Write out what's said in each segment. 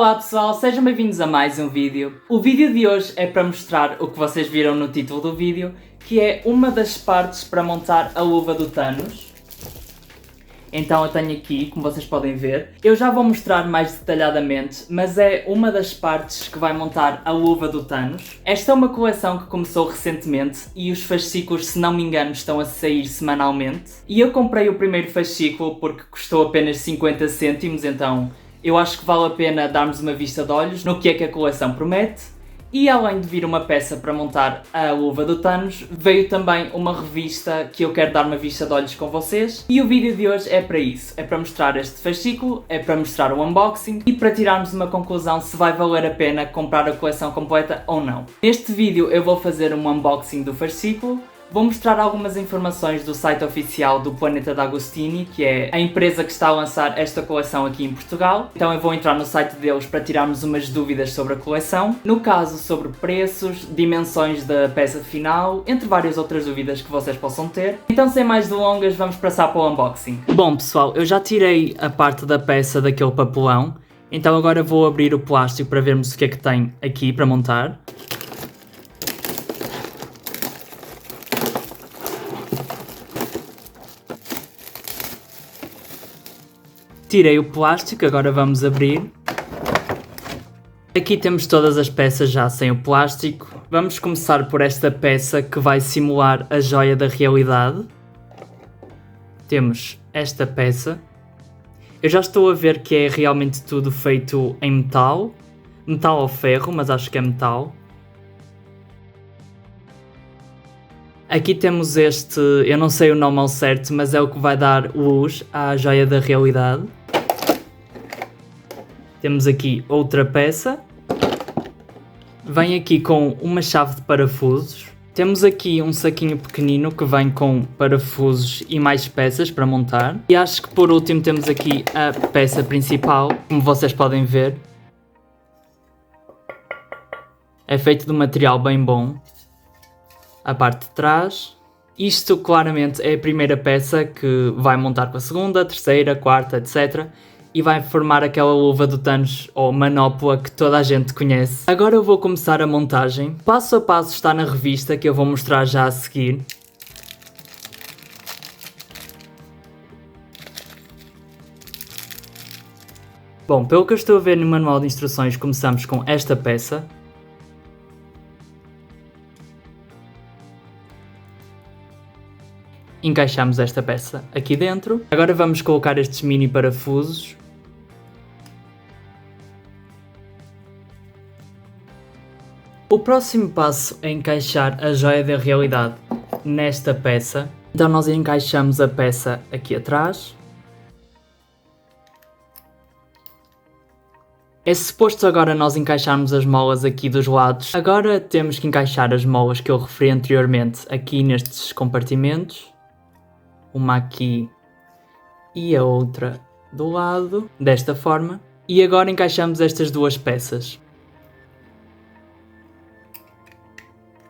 Olá pessoal, sejam bem-vindos a mais um vídeo. O vídeo de hoje é para mostrar o que vocês viram no título do vídeo, que é uma das partes para montar a luva do Thanos. Então eu tenho aqui, como vocês podem ver, eu já vou mostrar mais detalhadamente, mas é uma das partes que vai montar a luva do Thanos. Esta é uma coleção que começou recentemente e os fascículos, se não me engano, estão a sair semanalmente. E eu comprei o primeiro fascículo porque custou apenas 50 cêntimos, então eu acho que vale a pena darmos uma vista de olhos no que é que a coleção promete. E além de vir uma peça para montar a luva do Thanos, veio também uma revista que eu quero dar uma vista de olhos com vocês. E o vídeo de hoje é para isso, é para mostrar este fascículo, é para mostrar o unboxing e para tirarmos uma conclusão se vai valer a pena comprar a coleção completa ou não. Neste vídeo eu vou fazer um unboxing do fascículo. Vou mostrar algumas informações do site oficial do Planeta D'Agostini, que é a empresa que está a lançar esta coleção aqui em Portugal. Então eu vou entrar no site deles para tirarmos umas dúvidas sobre a coleção. No caso, sobre preços, dimensões da peça final, entre várias outras dúvidas que vocês possam ter. Então sem mais delongas, vamos passar para o unboxing. Bom pessoal, eu já tirei a parte da peça daquele papelão. Então agora vou abrir o plástico para vermos o que é que tem aqui para montar. Tirei o plástico, agora vamos abrir. Aqui temos todas as peças já sem o plástico. Vamos começar por esta peça que vai simular a joia da realidade. Temos esta peça. Eu já estou a ver que é realmente tudo feito em metal. Metal ou ferro, mas acho que é metal. Aqui temos este, eu não sei o nome ao certo, mas é o que vai dar luz à joia da realidade. Temos aqui outra peça. Vem aqui com uma chave de parafusos. Temos aqui um saquinho pequenino que vem com parafusos e mais peças para montar. E acho que por último temos aqui a peça principal, como vocês podem ver. É feito de um material bem bom. A parte de trás. Isto claramente é a primeira peça que vai montar com a segunda, terceira, quarta, etc. E vai formar aquela luva do Thanos ou manopla que toda a gente conhece. Agora eu vou começar a montagem. Passo a passo está na revista que eu vou mostrar já a seguir. Bom, pelo que eu estou a ver no manual de instruções, começamos com esta peça. Encaixamos esta peça aqui dentro. Agora vamos colocar estes mini parafusos. O próximo passo é encaixar a joia da realidade nesta peça. Então nós encaixamos a peça aqui atrás. É suposto agora nós encaixarmos as molas aqui dos lados. Agora temos que encaixar as molas que eu referi anteriormente aqui nestes compartimentos. Uma aqui e a outra do lado, desta forma. E agora encaixamos estas duas peças.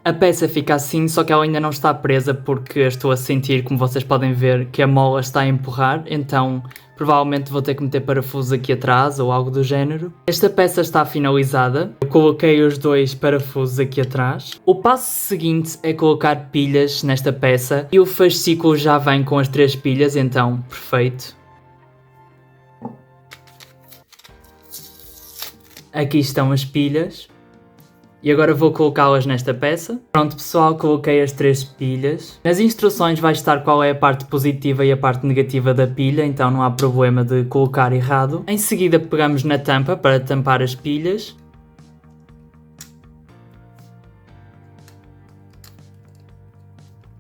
A peça fica assim, só que ela ainda não está presa porque eu estou a sentir, como vocês podem ver, que a mola está a empurrar, então provavelmente vou ter que meter parafusos aqui atrás ou algo do género. Esta peça está finalizada, eu coloquei os dois parafusos aqui atrás. O passo seguinte é colocar pilhas nesta peça e o fascículo já vem com as 3 pilhas, então perfeito. Aqui estão as pilhas. E agora vou colocá-las nesta peça. Pronto pessoal, coloquei as 3 pilhas. Nas instruções vai estar qual é a parte positiva e a parte negativa da pilha, então não há problema de colocar errado. Em seguida pegamos na tampa para tampar as pilhas.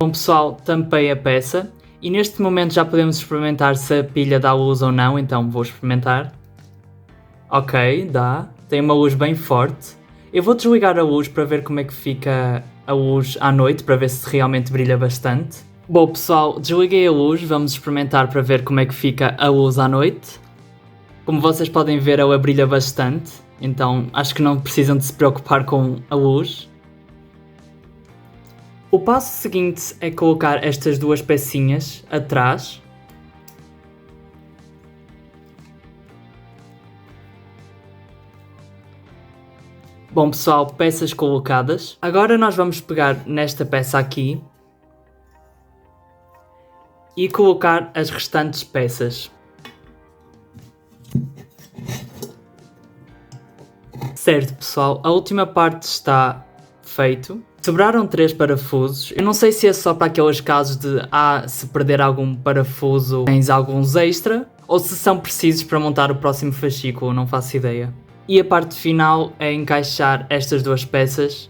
Bom pessoal, tampei a peça. E neste momento já podemos experimentar se a pilha dá luz ou não, então vou experimentar. Ok, dá. Tem uma luz bem forte. Eu vou desligar a luz para ver como é que fica a luz à noite, para ver se realmente brilha bastante. Bom pessoal, desliguei a luz, vamos experimentar para ver como é que fica a luz à noite. Como vocês podem ver, ela brilha bastante, então acho que não precisam de se preocupar com a luz. O passo seguinte é colocar estas duas pecinhas atrás. Bom pessoal, peças colocadas. Agora nós vamos pegar nesta peça aqui e colocar as restantes peças. Certo pessoal, a última parte está feito. Sobraram 3 parafusos. Eu não sei se é só para aqueles casos de se perder algum parafuso tens alguns extra, ou se são precisos para montar o próximo fascículo, não faço ideia. E a parte final é encaixar estas 2 peças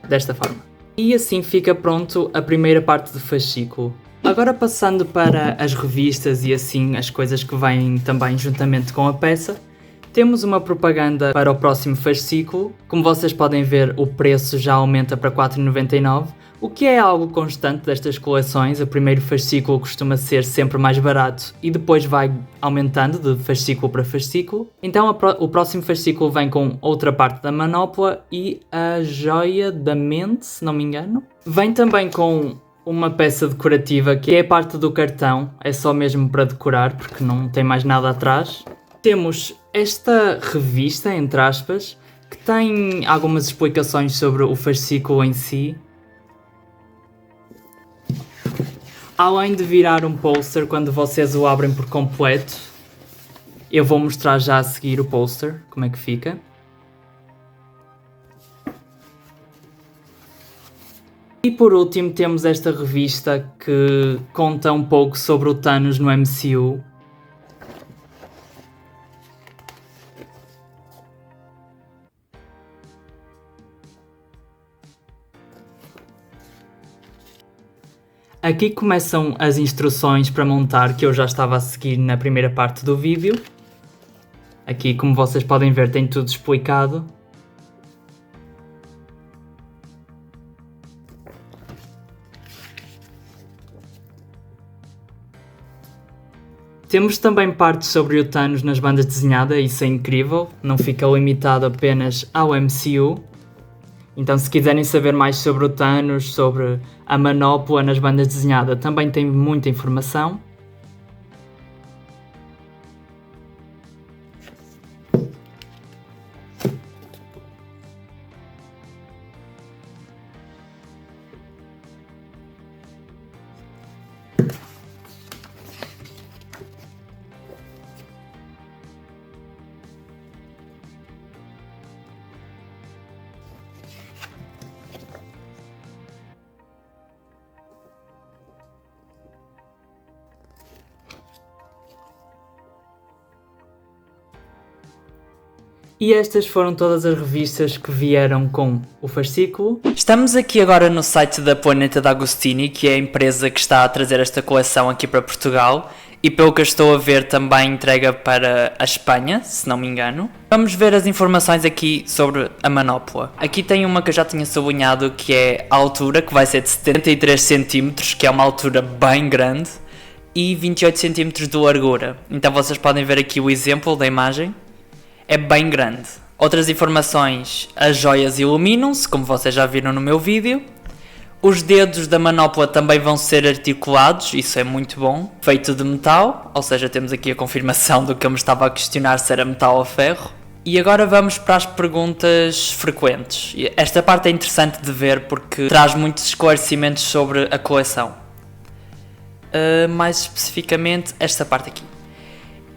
desta forma. E assim fica pronto a primeira parte do fascículo. Agora passando para as revistas e assim as coisas que vêm também juntamente com a peça, temos uma propaganda para o próximo fascículo. Como vocês podem ver, o preço já aumenta para 4,99, o que é algo constante destas coleções. O primeiro fascículo costuma ser sempre mais barato e depois vai aumentando de fascículo para fascículo. Então o próximo fascículo vem com outra parte da manopla e a joia da mente, se não me engano. Vem também com uma peça decorativa que é a parte do cartão, é só mesmo para decorar porque não tem mais nada atrás. Temos esta revista, entre aspas, que tem algumas explicações sobre o fascículo em si. Além de virar um póster quando vocês o abrem por completo, eu vou mostrar já a seguir o póster, como é que fica. E por último temos esta revista que conta um pouco sobre o Thanos no MCU. Aqui começam as instruções para montar que eu já estava a seguir na primeira parte do vídeo. Aqui, como vocês podem ver, tem tudo explicado. Temos também partes sobre o Thanos nas bandas desenhadas, isso é incrível, não fica limitado apenas ao MCU. Então se quiserem saber mais sobre o Thanos, sobre a manopla nas bandas desenhadas, também tem muita informação. E estas foram todas as revistas que vieram com o fascículo. Estamos aqui agora no site da Planeta D'Agostini, que é a empresa que está a trazer esta coleção aqui para Portugal. E pelo que eu estou a ver também entrega para a Espanha, se não me engano. Vamos ver as informações aqui sobre a manopla. Aqui tem uma que eu já tinha sublinhado, que é a altura, que vai ser de 73 cm, que é uma altura bem grande, e 28 cm de largura. Então vocês podem ver aqui o exemplo da imagem. É bem grande. Outras informações, as joias iluminam-se, como vocês já viram no meu vídeo. Os dedos da manopla também vão ser articulados, isso é muito bom. Feito de metal, ou seja, temos aqui a confirmação do que eu me estava a questionar se era metal ou ferro. E agora vamos para as perguntas frequentes. Esta parte é interessante de ver porque traz muitos esclarecimentos sobre a coleção. Mais especificamente esta parte aqui.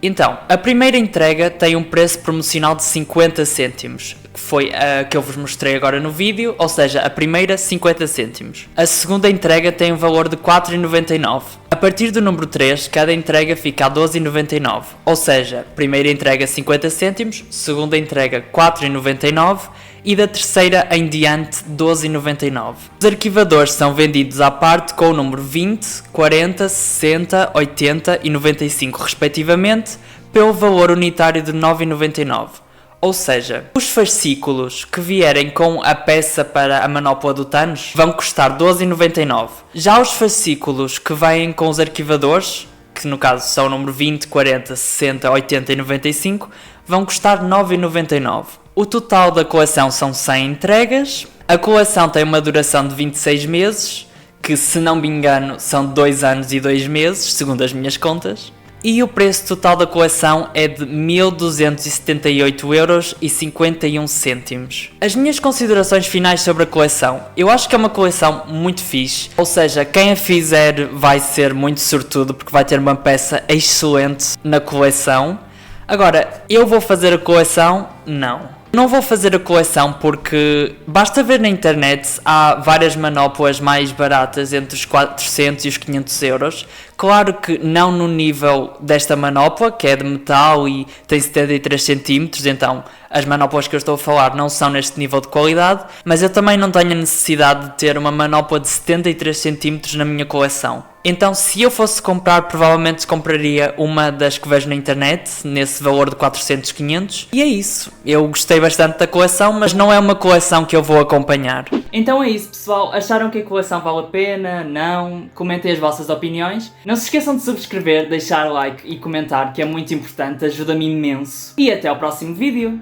Então, a primeira entrega tem um preço promocional de 50 cêntimos, que foi a que eu vos mostrei agora no vídeo, ou seja, a primeira 50 cêntimos. A segunda entrega tem um valor de 4,99. A partir do número 3, cada entrega fica a 12,99, ou seja, primeira entrega 50 cêntimos, segunda entrega 4,99 e da terceira em diante 12,99. Os arquivadores são vendidos à parte com o número 20, 40, 60, 80 e 95 respectivamente, pelo valor unitário de 9,99. Ou seja, os fascículos que vierem com a peça para a manopla do Thanos vão custar 12,99. Já os fascículos que vêm com os arquivadores, que no caso são o número 20, 40, 60, 80 e 95, vão custar 9,99. O total da coleção são 100 entregas. A coleção tem uma duração de 26 meses, que se não me engano são 2 anos e 2 meses, segundo as minhas contas. e o preço total da coleção é de 1.278,51€. As minhas considerações finais sobre a coleção: eu acho que é uma coleção muito fixe, ou seja, quem a fizer vai ser muito sortudo porque vai ter uma peça excelente na coleção. Agora, eu vou fazer a coleção? Não. Não vou fazer a coleção porque basta ver na internet, há várias manoplas mais baratas entre os 400 e os 500€. Claro que não no nível desta manopla, que é de metal e tem 73 cm, então as manoplas que eu estou a falar não são neste nível de qualidade, mas eu também não tenho a necessidade de ter uma manopla de 73 cm na minha coleção. Então, se eu fosse comprar, provavelmente compraria uma das que vejo na internet, nesse valor de 400, 500. E é isso. Eu gostei bastante da coleção, mas não é uma coleção que eu vou acompanhar. Então é isso, pessoal. Acharam que a coleção vale a pena? Não? Comentem as vossas opiniões. Não se esqueçam de subscrever, deixar like e comentar, que é muito importante, ajuda-me imenso. E até ao próximo vídeo.